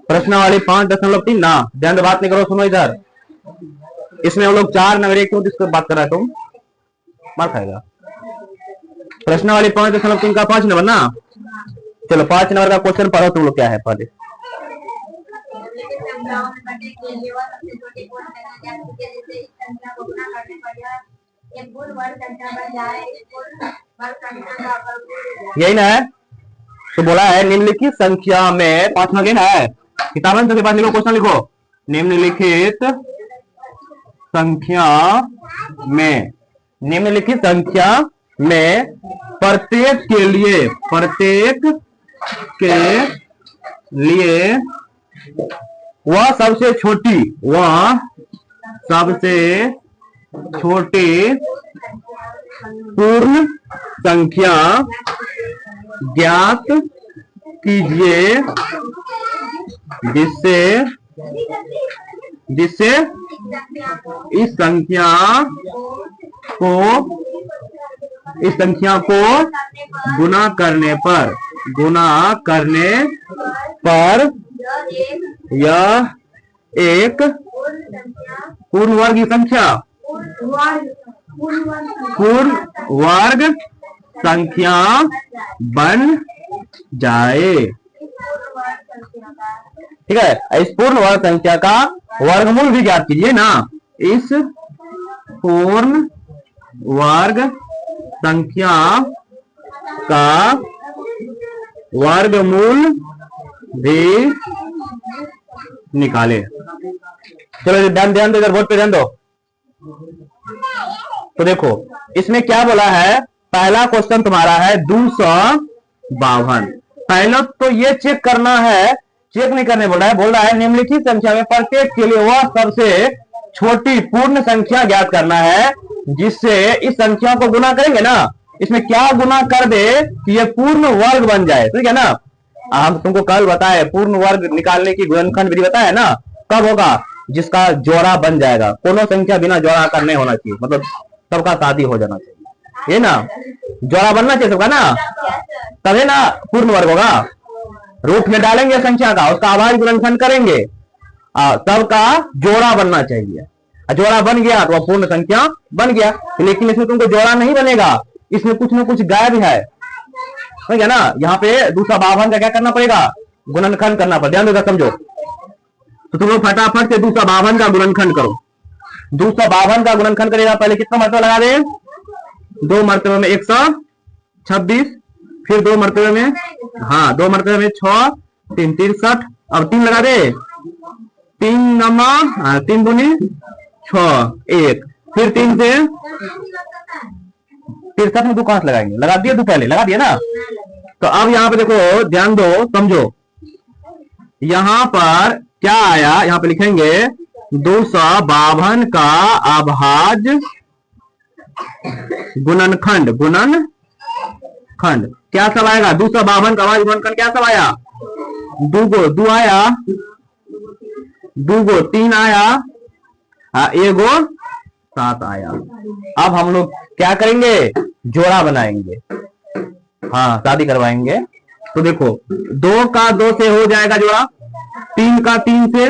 प्रश्नावली 5.3 ना, ध्यान से बात नहीं करो, सुनो इधर। इसमें हम लोग 4 नंबर, एक इसको बात कर रहा है, तुम मार खाएगा। प्रश्नावली 5.3 का 5 नंबर ना। चलो 5 नंबर का क्वेश्चन पढ़ो तुम लोग, क्या है पहले। यही ना है, तो बोला है निम्नलिखित संख्या में, 5 नंबर ना है, किताबन के पास लिखो, क्वेश्चन लिखो। निम्नलिखित संख्या में, निम्नलिखित संख्या में प्रत्येक के लिए वह सबसे छोटी पूर्ण संख्या ज्ञात कीजिए जिससे इस संख्या को गुना करने पर यह एक पूर्ण वर्ग संख्या बन जाए। ठीक है, इस पूर्ण वर्ग संख्या का वर्गमूल भी ज्ञात कीजिए ना। इस पूर्ण वर्ग संख्या का वर्गमूल भी निकाले। चलो ध्यान दो, इधर बोर्ड पे ध्यान दो। तो देखो इसमें क्या बोला है, पहला क्वेश्चन तुम्हारा है 252। पहले तो ये चेक करना है, चेक नहीं करने बोल रहा है निम्नलिखित संख्या में प्रत्येक के लिए वह सबसे छोटी पूर्ण संख्या ज्ञात करना है जिससे इस संख्या को गुना करेंगे ना। इसमें क्या गुना कर दे कि ये पूर्ण वर्ग बन जाए, ठीक है ना। हम तुमको कल बताए पूर्ण वर्ग निकालने की गुणनखंड विधि बताया ना। कब होगा, जिसका जोड़ा बन जाएगा। कोनो संख्या बिना जोड़ा आकर नहीं होना चाहिए, मतलब सबका शादी हो जाना चाहिए, ये ना, जोड़ा बनना चाहिए सबका ना, तभी ना पूर्ण वर्ग होगा। रूट में डालेंगे संख्या का, उसका आभाज्य गुणनखंड करेंगे, सबका जोड़ा बनना चाहिए। जोड़ा बन गया तो वह पूर्ण संख्या बन गया। लेकिन इसमें तुमको जोड़ा नहीं बनेगा, इसमें कुछ ना कुछ गायब है, ठीक है ना। यहाँ पे 252 का क्या करना पड़ेगा, गुणनखंड करना पड़ेगा। ध्यान देगा, समझो। तो तुम लोग फटाफट से 252 का गुणनखंड करो। 252 का गुणनखंड करेगा, पहले कितना मरतबा लगा दे, 2 मरतबे में 126, फिर 2 मरतबे में, हाँ 2 मरतबे में 6, 3 63, अब 3 लगा दे, 3 नमा 3 दूनी 6, 1, फिर 3 से 63 में 2 कहां से लगाएंगे, लगा दिया 2 पहले लगा दिया ना। तो अब यहाँ पे देखो, ध्यान दो, समझो। यहाँ पर क्या आया, यहाँ पे लिखेंगे 252 का अभाज्य गुणनखंड क्या सब आएगा, 252 का अभाज्य गुणनखंड क्या सब आया, 2 आया, 2 3 आया, 1 7 आया। अब हम लोग क्या करेंगे, जोड़ा बनाएंगे, हाँ शादी करवाएंगे। तो देखो 2 का 2 से हो जाएगा जोड़ा, 3 का 3 से,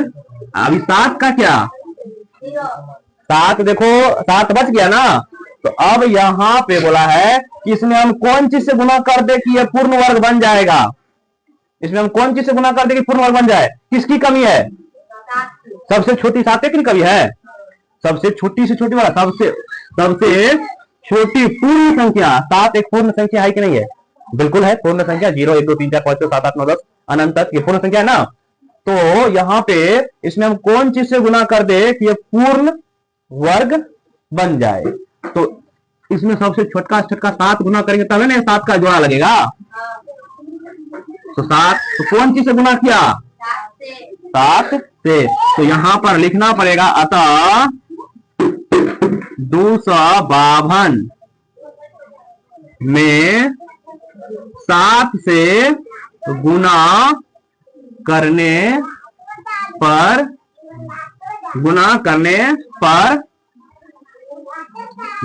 अभी 7 का क्या, 7 देखो 7 बच गया ना। तो अब यहाँ पे बोला है कि इसमें हम कौन चीज से गुना कर दे कि ये पूर्ण वर्ग बन जाएगा। इसमें हम कौन चीज से गुना कर दे कि पूर्ण वर्ग बन जाए। किसकी कमी है, सबसे छोटी 7 की कमी है, सबसे छोटी से छोटी वाला, सबसे छोटी पूर्ण संख्या 7 एक पूर्ण संख्या है कि नहीं है, बिल्कुल है पूर्ण संख्या। 0 1 2 3 4 5 6 7 8 9 10 अनंत तक ये पूर्ण संख्या है ना। तो यहाँ पे इसमें हम कौन चीज से गुना कर दे कि ये पूर्ण वर्ग बन जाए। तो इसमें सबसे छोटका 7 गुना करेंगे तभी ना 7 का जोड़ा लगेगा। तो 7 तो कौन चीज से गुना किया, 7 से। तो यहां पर लिखना पड़ेगा अतः 252 में 7 से गुना करने पर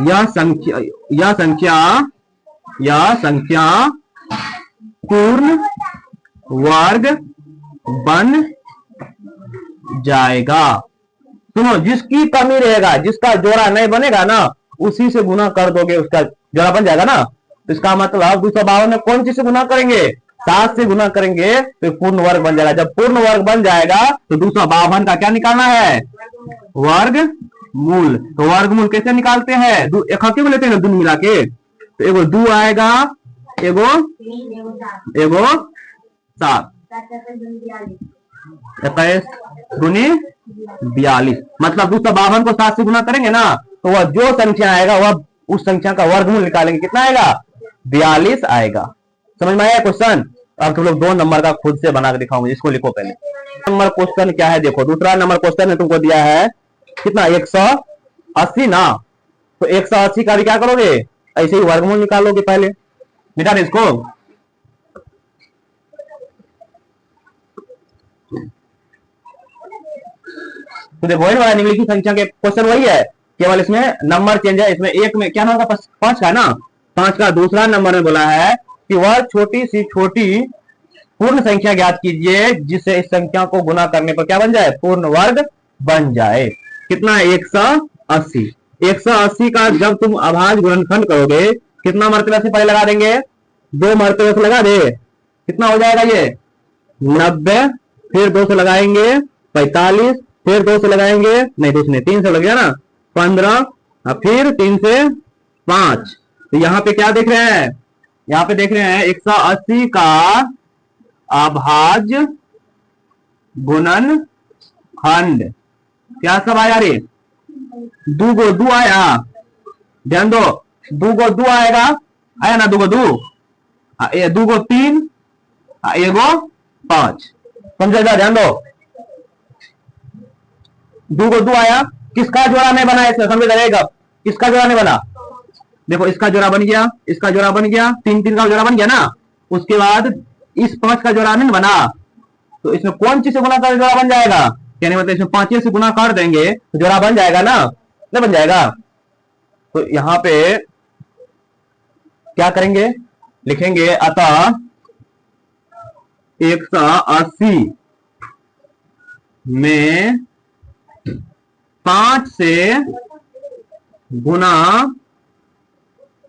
यह संख्या पूर्ण वर्ग बन जाएगा। सुनो, जिसकी कमी रहेगा, जिसका जोड़ा नहीं बनेगा ना, उसी से गुना कर दोगे, उसका जोड़ा बन जाएगा ना। तो इसका मतलब 252 में कौन चीज से गुना करेंगे? 7 से गुना करेंगे तो पूर्ण वर्ग बन जाएगा। जब पूर्ण वर्ग बन जाएगा तो 252 का क्या निकालना है? वर्ग मूल। तो वर्ग मूल कैसे निकालते हैं? एक में लेते हैं दोनों मिला के, तो एगो 2 आएगा, एगो 7, 21 दूनी 42। मतलब 252 को 7 से गुना करेंगे ना, तो वह जो संख्या आएगा वह उस संख्या का वर्गमूल निकालेंगे, कितना आएगा? 42 आएगा। समझ में आया क्वेश्चन? अब तुम लोग 2 नंबर का खुद से बना के दिखाऊंगा, इसको लिखो पहले। नंबर क्वेश्चन क्या है देखो, दूसरा नंबर क्वेश्चन ने तुमको दिया है कितना? 180 ना। तो 180 का भी क्या करोगे? ऐसे ही वर्गमूल निकालोगे पहले। मिटा दे इसको। तो देखो निम्नलिखित संख्या के क्वेश्चन वही है, केवल इसमें नंबर चेंज है। इसमें एक में क्या नाम का 5 का है ना, 5 का दूसरा नंबर में बोला है कि वह छोटी सी छोटी पूर्ण संख्या ज्ञात कीजिए जिससे इस संख्या को गुना करने पर क्या बन जाए? पूर्ण वर्ग बन जाए। कितना? 180। 180 का जब तुम अभाज्य गुणनखंड करोगे, कितना मर्तबे से पहले लगा देंगे? 2 मर्तबे से लगा दे। कितना हो जाएगा ये? 90। फिर 2 से लगाएंगे 45, फिर 2 से लगाएंगे, नहीं 2 से नहीं, 3 से लग गया ना, 15, फिर 3 से 5। तो यहाँ पे क्या देख रहे हैं? यहाँ पे देख रहे हैं 180 का अभाज्य गुणनखंड। क्या सब आया रे? 2 को 2 आया, ध्यान दो, 2 को 2 आएगा, आया ना? 2 को 2, 2 को 3, 1 को 5। समझेगा? ध्यान दो, 2 को 2 आया, किसका जोड़ा नहीं बना इसमें? समझ जाएगा, किसका जोड़ा नहीं बना? देखो इसका जोड़ा बन गया, इसका जोड़ा बन गया, 3 3 का जोड़ा बन गया ना। उसके बाद इस 5 का जोड़ा नहीं बना, तो इसमें कौन चीज से गुना कर जोड़ा बन जाएगा? यानी मतलब इसमें 5 से गुना कर देंगे तो जोड़ा बन जाएगा ना, नहीं बन जाएगा? तो यहाँ पे क्या करेंगे? लिखेंगे अतः 180 में 5 से गुना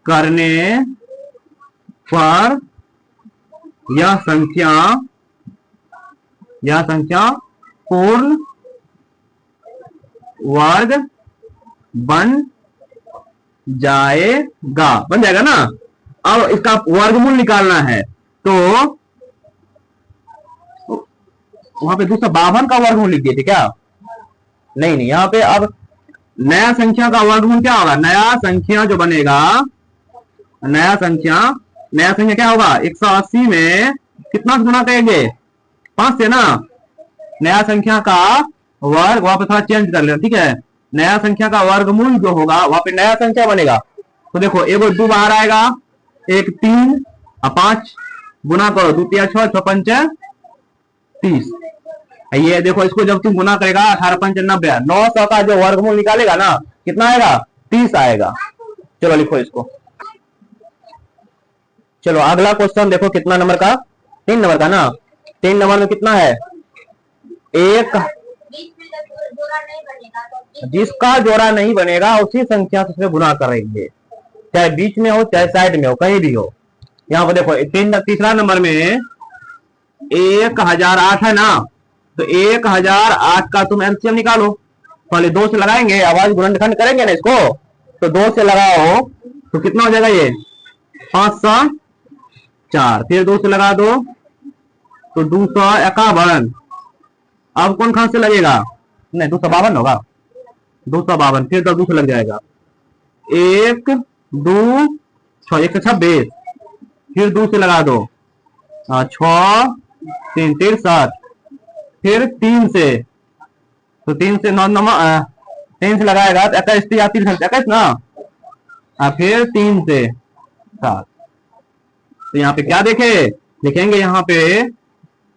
करने पर यह संख्या पूर्ण वर्ग बन जाएगा। बन जाएगा ना। अब इसका वर्गमूल निकालना है, तो वहां पे 252 का वर्गमूल लिख दिए थे क्या? नहीं नहीं, यहाँ पे अब नया संख्या का वर्गमूल क्या होगा? नया संख्या जो बनेगा, नया संख्या क्या होगा? 180 में कितना गुना करेंगे? 5 से ना। नया संख्या का वर्ग वहां पे थोड़ा चेंज कर लेना, ठीक है? नया संख्या का वर्गमूल जो होगा वहां पे नया संख्या बनेगा। तो देखो एगो 2 बाहर आएगा, एक 3 और 5 गुना करो, 2 3 6 6 5 30। ये देखो इसको जब तुम गुना करेगा 18 5 90, 900 का जो वर्गमूल निकालेगा ना, कितना आएगा? 30 आएगा। चलो लिखो इसको। चलो अगला क्वेश्चन देखो, कितना नंबर का? 3 नंबर का ना। 3 नंबर में कितना है? एक, जिसका जोड़ा नहीं बनेगा उसी संख्या से गुना करेंगे, चाहे बीच में हो चाहे साइड में हो, कहीं भी हो। यहाँ पर देखो तीसरा नंबर में 1008 है ना, तो 1008 का तुम एलसीएम निकालो। पहले 2 से लगाएंगे, आवाज गुणनखंड करेंगे ना इसको, तो 2 से लगाओ तो कितना हो जाएगा? ये 504। फिर 2 से लगा दो तो 251। अब कौन खान से लगेगा? नहीं 252 होगा, 252। फिर 2 से लग जाएगा, 1 2 6 126। फिर 2 से लगा दो 6 3 63। फिर 3 से, तो 3 से 9 नंबर, 3 से लगाएगा तो 21 या 21 ना। फिर 3 से 7। तो यहाँ पे क्या लिखेंगे यहाँ पे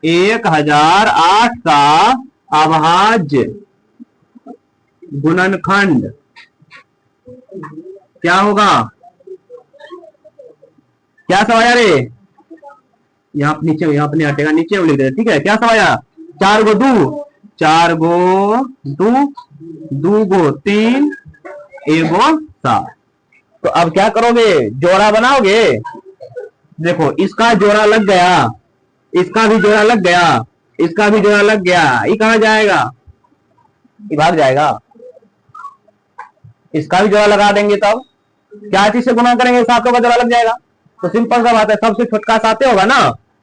1008 का अभाज्य गुणनखंड क्या होगा? क्या सवाया रे? यहाँ नीचे, यहाँ पे नहीं हटेगा, नीचे लिख दे, ठीक है? क्या सवाया? 4 को 2 4 गो 2, 2 गो 3, 1 गो 7। तो अब क्या करोगे, जोड़ा बनाओगे। देखो इसका जोड़ा लग गया, इसका भी जोड़ा लग गया, इसका भी जोड़ा लग गया, ये कहां जाएगा, ये भाग जाएगा। इसका भी जोड़ा लगा देंगे, तब क्या चीज से गुना करेंगे, सातों का जोड़ा लग जाएगा। तो सिंपल सा बात है, सबसे छोटका 7 होगा ना,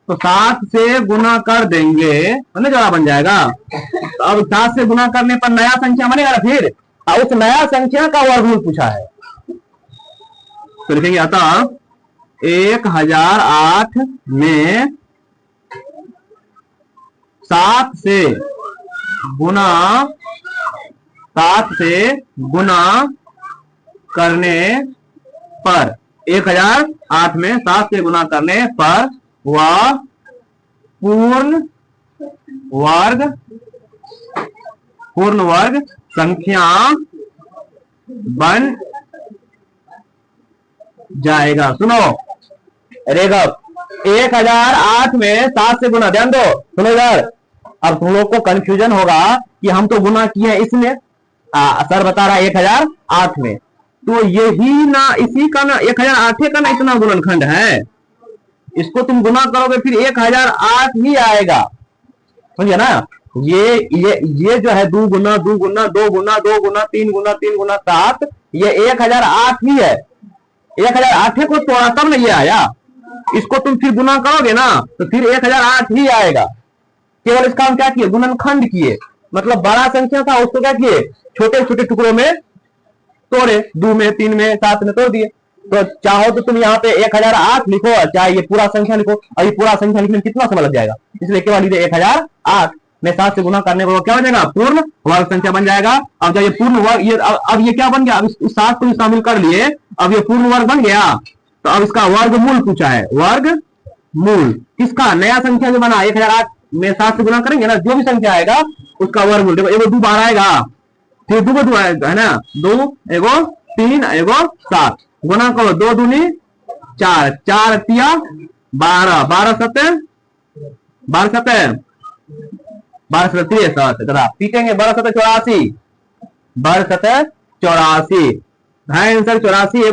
तो 7 से गुना कर देंगे तो जोड़ा बन जाएगा। तो अब 7 से गुना करने पर नया संख्या बनेगा ना फिर, और उस नया संख्या का वर्गमूल पूछा है। तो लिखेंगे अतः 1008 में 7 से गुना, 7 से गुना करने पर, 1008 में 7 से गुना करने पर वह पूर्ण वर्ग संख्या बन जाएगा। सुनो रेगप, 1008 में 7 से गुना, ध्यान दो, सुनो इधर। अब तुम लोग को कंफ्यूजन होगा कि हम तो गुना किए इसमें, सर बता रहा है 1008 में, तो यही ना, इसी का ना 1008 का ना इतना गुणनखंड है, इसको तुम गुना करोगे फिर 1008 ही आएगा, समझे ना। ये जो है 2 गुना 2 गुना 2 गुना 2 गुना 3 गुना 3 गुना 7, ये 1008 ही है। 1008 को तोड़ा तब ना ये आया, इसको तुम फिर गुना करोगे ना तो फिर 1008 ही आएगा। केवल इसका हम क्या किए, गुणनखंड किए, मतलब बड़ा संख्या था उसको क्या किए, छोटे छोटे टुकड़ों में तोड़े, 2 में 3 में 7 में तोड़ दिए। तो चाहो तो तुम यहाँ पे 1008 लिखो, चाहे ये पूरा संख्या लिखो, और ये पूरा संख्या लिखने में कितना समय लग जाएगा, इसलिए केवल लिखिए 1008 में 7 से गुना करने पर क्या हो जाएगा, पूर्ण वर्ग संख्या बन जाएगा। अब जब ये पूर्ण वर्ग, ये अब ये क्या बन गया, अब इस 7 को शामिल कर लिए, अब ये पूर्ण वर्ग बन गया। तो अब इसका वर्गमूल पूछा है, वर्गमूल किसका, नया संख्या जो बना 1008 में 7 से गुना करेंगे ना, जो भी संख्या आएगा उसका वर्गमूल। देखो एगो 2 बाहर आएगा, फिर 2 को 2 आएगा है ना, 2 एगो 3 एगो 7, गुना करो 2 दूनी 4, 4 तिया 12, 12 सत्ते 12 सत्ते 12 सत्ते 63, पीटेंगे 12 सत्ते 84, 12 सत्ते 84 है आंसर, 84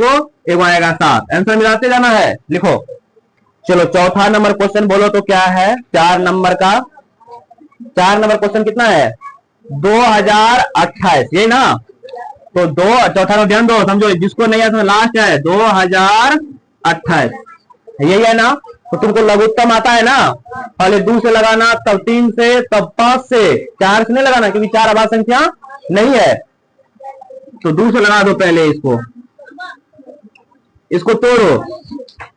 एगो आएगा 7, आंसर मिलाते जाना है, लिखो। चलो चौथा नंबर क्वेश्चन बोलो तो क्या है, 4 नंबर का, 4 नंबर क्वेश्चन कितना है, 2028, यही ना। तो चौथा नंबर ध्यान दो, समझो, जिसको नहीं आता लास्ट है 2028, यही है ना। तो तुमको लघुत्तम आता है ना, पहले 2 से लगाना, तब 3 से, तब 5 से, 4 से नहीं लगाना क्योंकि 4 आबाद संख्या नहीं है। तो 2 से लगा दो पहले, इसको तोड़ो,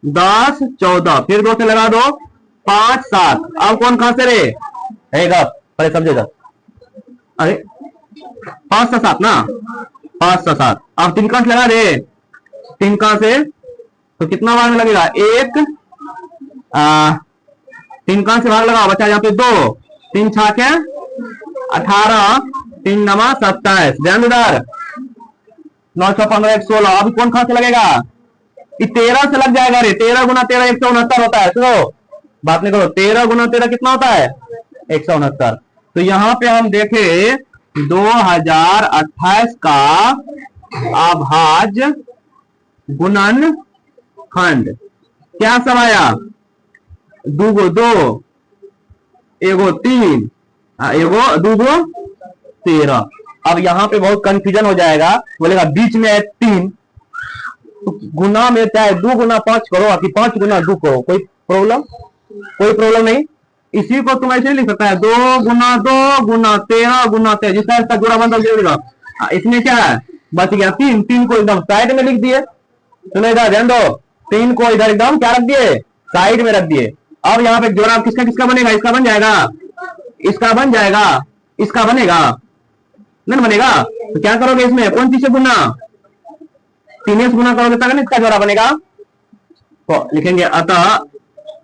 10 14, फिर 2 से लगा दो, 5 7, अब कौन कहां से रहेगा, पहले समझेगा, अरे 5 से 7 ना, 5 से 7, अब 3 कहां से लगा दे, 3 कहां से, तो कितना भाग में लगेगा, 1 3 कहां से भाग लगा बच्चा, यहाँ पे 2, 3 छाके 18, 3 नमा 27, ध्यान इधर, 9 6 15 16, अभी कौन कहां से लगेगा, 13 से लग जाएगा रे, 13 गुना 13 169 होता है। सुनो बात नहीं करो, 13 गुना 13 कितना होता है, 169। तो यहाँ पे हम देखे 2028 का अभाज्य गुणनखंड क्या सब आया, 2 गो 2 एगो 3 एगो 2 गो 13। अब यहाँ पे बहुत कंफ्यूजन हो जाएगा, बोलेगा बीच में है 3, तो गुना में चाहे 2 गुना 5 करो कि 5 गुना 2 करो, कोई प्रॉब्लम नहीं। इसी को तुम ऐसे लिख सकता है 2 गुना 2 गुना 13 गुना 13, जिसका इसका जोड़ा बनता है। इसमें क्या है, बच गया 3, 3 को एकदम साइड में लिख दिए, सुनो इधर ध्यान दो, 3 को इधर एकदम क्या रख दिए, साइड में रख दिए। अब यहाँ पे जोड़ा किसका किसका बनेगा, इसका बन जाएगा, इसका बन जाएगा, इसका बनेगा, नहीं बनेगा। तो क्या करोगे, इसमें कौन चीज से गुना, 3 से गुना करोगे तब इसका जोड़ा बनेगा। तो लिखेंगे अतः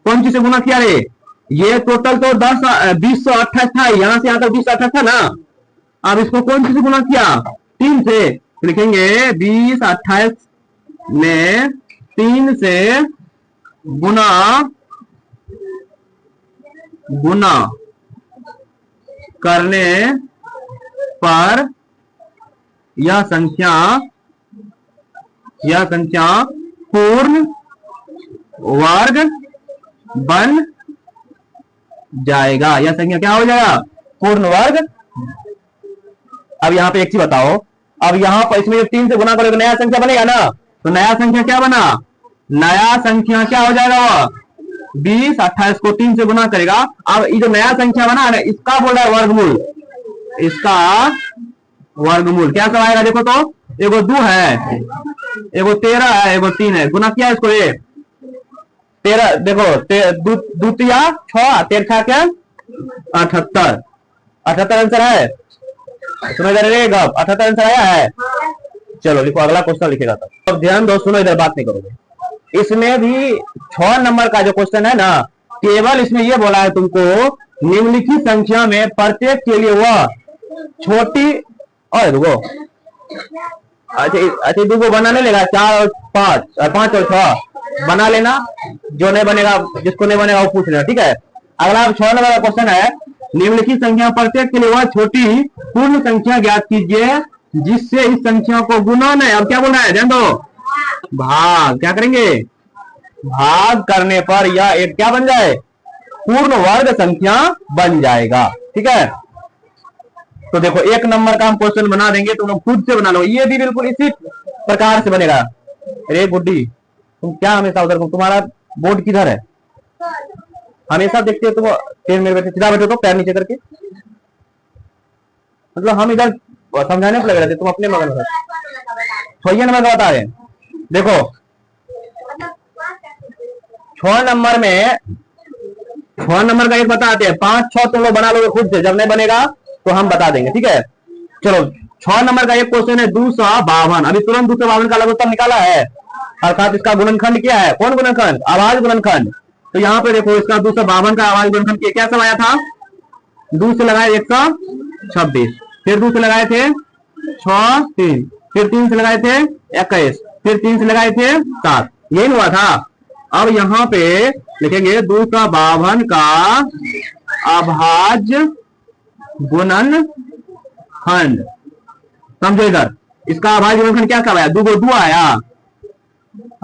कौन चीज से गुना किया रे, ये टोटल तो 2028 था, यहां से यहां तक 2028 था ना। अब इसको कौन चीज से गुना किया, 3 से, लिखेंगे 2028 में 3 से गुना करने पर यह संख्या पूर्ण वर्ग बन जाएगा। यह संख्या क्या हो जाएगा? पूर्ण वर्ग। अब यहाँ पे एक चीज बताओ, अब यहाँ पर इसमें 3 से गुना करोगे नया संख्या बनेगा ना, तो नया संख्या क्या बना? नया संख्या क्या हो जाएगा? वह 20, 28 को 3 से गुना करेगा। अब ये जो नया संख्या बना है इसका बोल रहा है वर्गमूल, इसका वर्गमूल क्या सब आएगा? देखो तो एगो 2 है, एगो 13 है, एगो 3 है, गुना किया इसको ये 13, देखो द्वितीय 6, 13 क्या 78, 78 आंसर है। सुनो इधर रहेगा, 78 आंसर आया है। चलो लिखो, अगला क्वेश्चन लिखेगा तब। अब ध्यान दो, सुनो इधर, बात नहीं करोगे। इसमें भी 6 नंबर का जो क्वेश्चन है ना, केवल इसमें ये बोला है तुमको निम्नलिखित संख्या में प्रत्येक के लिए वह छोटी और दुगो, अच्छा दुगो बनाने लेगा, 4 और 5, 5 और 6 बना लेना, जो नहीं बनेगा, जिसको नहीं बनेगा वो पूछ लेना, ठीक है। अगला 6 नंबर का क्वेश्चन है, निम्नलिखित संख्या प्रत्येक के लिए वह छोटी पूर्ण संख्या ज्ञात कीजिए जिससे इस संख्या को गुना नहीं। अब क्या बोलना है? ध्यान दो, भाग। क्या करेंगे? भाग करने पर यह एक क्या बन जाए? पूर्ण वर्ग संख्या बन जाएगा, ठीक है। तो देखो 1 नंबर का हम क्वेश्चन बना देंगे, तुम लोग खुद से बना लो, ये भी बिल्कुल इसी प्रकार से बनेगा। अरे गुड्डी, तुम क्या हमेशा उधर, तुम्हारा बोर्ड किधर है? हमेशा देखते हो तुम तेज मेरे बैठे, सीधा बैठो तो पैर नीचे करके, मतलब हम इधर समझाने पर लग रहे थे, तुम अपने मगन में। 6 नंबर का बता रहे, देखो 6 नंबर में 6 नंबर का एक बताते हैं, 5, 6 तुम लोग बना लोगे खुद से, जब नहीं बनेगा तो हम बता देंगे, ठीक है। चलो 6 नंबर का एक क्वेश्चन है 252। अभी तुरंत 252 का लघुत्तम निकाला है, अर्थात इसका गुणनखंड क्या है? कौन गुणनखंड? आवाज गुणनखंड। तो यहाँ पे देखो इसका 252 का आवाज गुणनखंड क्या सब आया था? 2 से लगाए 126, फिर 2 से लगाए थे 6, 3, फिर 3 से लगाए थे 21, फिर 3 से लगाए थे 7, यही हुआ था। अब यहाँ पे लिखेंगे 252 का अभाज्य गुणनखंड, समझो इधर, इसका अभाज्य गुणनखंड क्या सब आया? 2 को 2 आया,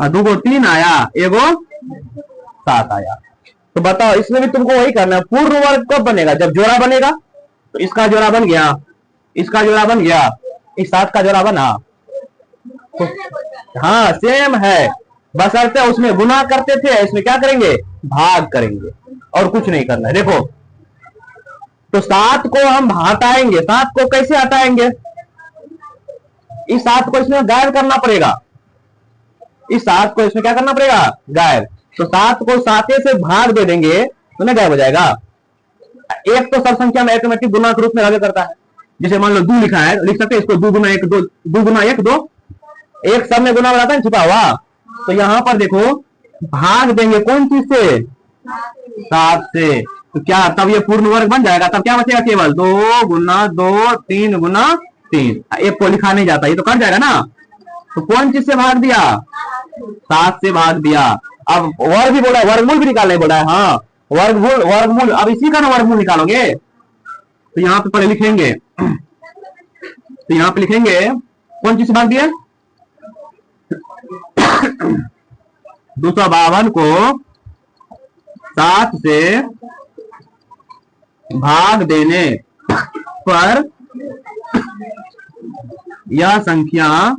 2 को 3 आया, एगो 7 आया। तो बताओ इसमें भी तुमको वही करना है। पूर्ण वर्ग कब बनेगा? जब जोड़ा बनेगा। तो इसका जोड़ा बन गया, इसका जोड़ा बन गया, इस 7 का जोड़ा बना, तो हाँ सेम है, बशर्ते उसमें गुना करते थे, इसमें क्या करेंगे? भाग करेंगे, और कुछ नहीं करना है। देखो तो 7 को हम हटाएंगे, 7 को कैसे हटाएंगे? इस 7 को इसमें गायब करना पड़ेगा, इस 7 को इसमें क्या करना पड़ेगा? गायब। तो 7 को 7 से भाग दे देंगे तो नहीं गायब हो जाएगा। एक तो सब संख्या में ऑटोमेटिक गुना के रूप में कार्य करता है, जैसे मान लो 2 लिखा है, लिख सकते हैं इसको 2 गुना 1 2, 2 गुना 1 2, एक सब में गुना बनाता है छुपा हुआ। तो यहाँ पर देखो भाग देंगे कौन चीज से? 7 से। तो क्या तब ये पूर्ण वर्ग बन जाएगा? तब क्या बचेगा? केवल 2 गुना 2, 3 गुना 3। एक को लिखा नहीं जाता, ये तो कट जाएगा ना। तो कौन चीज से भाग दिया? 7 से भाग दिया। अब वर्ग भी बोला है, वर्गमूल भी निकालने बोला है। हाँ वर्गमूल, वर्गमूल, अब इसी का ना वर्गमूल निकालोगे। तो यहाँ पे पहले लिखेंगे, तो यहाँ पे लिखेंगे कौन चीज से भाग दिया? 252 को 7 से भाग देने पर यह संख्या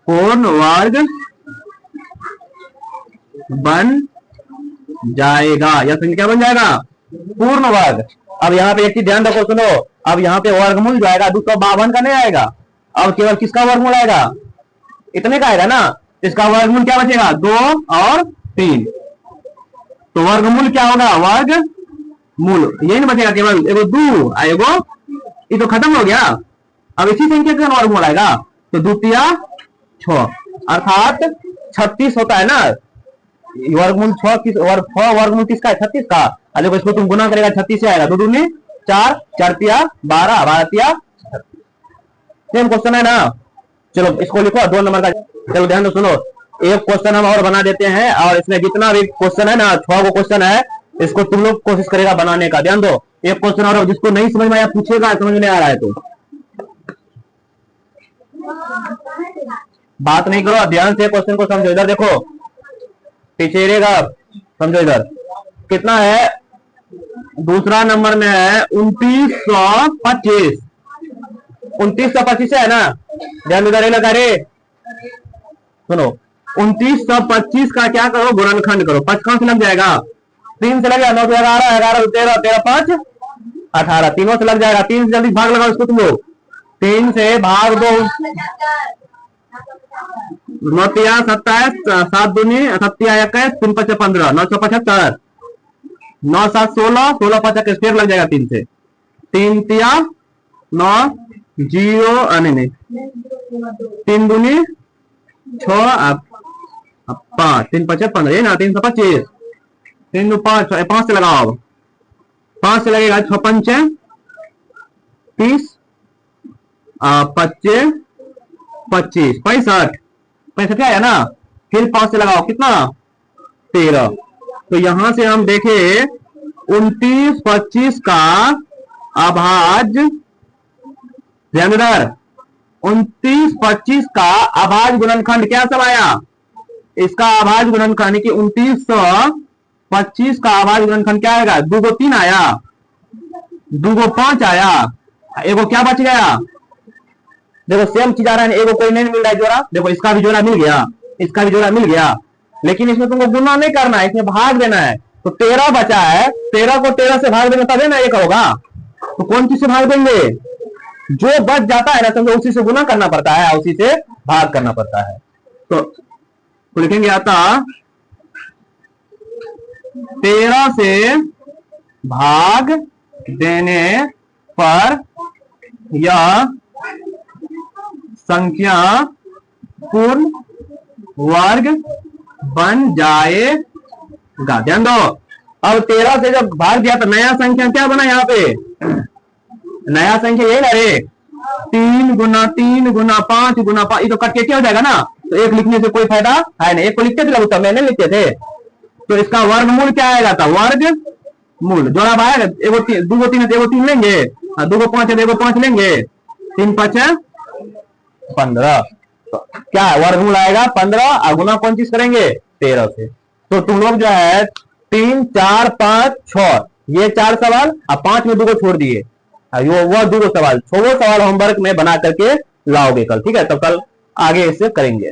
पूर्ण वर्ग बन जाएगा। यह संख्या क्या बन जाएगा? पूर्ण वर्ग। अब यहाँ पे एक चीज ध्यान रखो, सुनो, अब यहाँ पे वर्गमूल जो आएगा 252 का नहीं आएगा, अब केवल किसका वर्गमूल आएगा? इतने का आएगा ना। इसका वर्गमूल क्या बचेगा? 2 और 3। तो वर्गमूल क्या होगा? वर्गमूल यही नहीं बचेगा, केवल एगो 2 एगो, ये तो खत्म हो गया। अब इसी संख्या का वर्गमूल आएगा, तो द्वितीय 6 अर्थात 36 होता है ना। वर्गमूल 6 किस वर्गमूल किसका है? 36 का। अरे इसको तुम गुना करेगा 36 से आएगा, 2 दूनी 4, 4 तिया 12, 12 तिया 36। सेम क्वेश्चन है ना। चलो इसको लिखो 2 नंबर का। चलो ध्यान दो, सुनो, एक क्वेश्चन हम और बना देते हैं, और इसमें जितना भी क्वेश्चन है ना, 6 को क्वेश्चन है, इसको तुम लोग कोशिश करेगा बनाने का। ध्यान दो, एक क्वेश्चन और जिसको नहीं समझ में आया पूछेगा, समझ में नहीं आ रहा है तो बात नहीं करो, ध्यान से क्वेश्चन को समझो। इधर देखो, पीछे रहेगा, समझो। इधर कितना है, दूसरा नंबर में है 2925। 2925 है ना, ध्यान इधर लगा रे, सुनो। 2925 का क्या करो, गुणनखंड करो। 5 कहां से लग जाएगा, 3 से लग जाएगा, 9 से 11, 11 13, 13 5 18, तीनों से लग जाएगा। 3 से जल्दी भाग लगाओ इसको तुम लोग, 3 से भाग दो। 9 तिया 27, 7 दूनी 21, 3 5 15, 975, 9 7 16, 16 5 स्टेप लग जाएगा 3 से। 3 तिया 9, 0 नहीं 3 दूनी 6, 5, 3 5 15, ये ना 325, 3 5 5 से लगाओ, 5 से लगेगा 6 5 30, 25 25 65 65 आया ना, फिर 5 से लगाओ कितना 13। तो यहां से हम देखे 29 25 का अभाज्य, ध्यान इधर, 29 25 का अभाज्य गुणनखंड क्या सब आया, इसका अभाज्य गुणनखंड की 2925 का अभाज्य गुणनखंड क्या आएगा, 2 को 3 आया, 2 को 5 आया, एगो क्या बच गया, देखो सेम चीज आ रहा है, एगो कोई नहीं मिल रहा है जोड़ा, देखो इसका भी जोड़ा मिल गया, इसका भी जोड़ा मिल गया, लेकिन इसमें तुमको गुना नहीं करना है, इसमें भाग देना है। तो 13 बचा है, 13 को 13 से भाग देंगे तभी ना एक होगा। तो कौन चीज से भाग देंगे, जो बच जाता है ना समझो उसी से गुना करना पड़ता है, उसी से भाग करना पड़ता है। तो लिखेंगे आता 13 से भाग देने पर यह संख्या पूर्ण वर्ग बन जाएगा। ध्यान दो, अब 13 से जब भाग दिया तो नया संख्या क्या बना, यहाँ पे नया संख्या यही ना रे, 3 गुना 3 गुना 5 गुना 5, ये तो कट के क्या हो जाएगा ना, तो एक लिखने से कोई फायदा है नहीं। एक को लिखते थे लोग, तब मैंने लिखते थे, तो इसका वर्गमूल क्या आएगा था, वर्गमूल जोड़ा भाग, 2 को 3 है 3 लेंगे, 2 को 5 है 5 लेंगे, 3 5 15, तो क्या है वर्गमूल आएगा 15, और गुना कौन चीज करेंगे 13 से। तो तुम लोग जो है 3 4 5 6 ये 4 सवाल, और 5 में 2 को छोड़ दिए, वो 2 सवाल, 6 सवाल होमवर्क में बना करके लाओगे कल, ठीक है। तो कल आगे इससे करेंगे।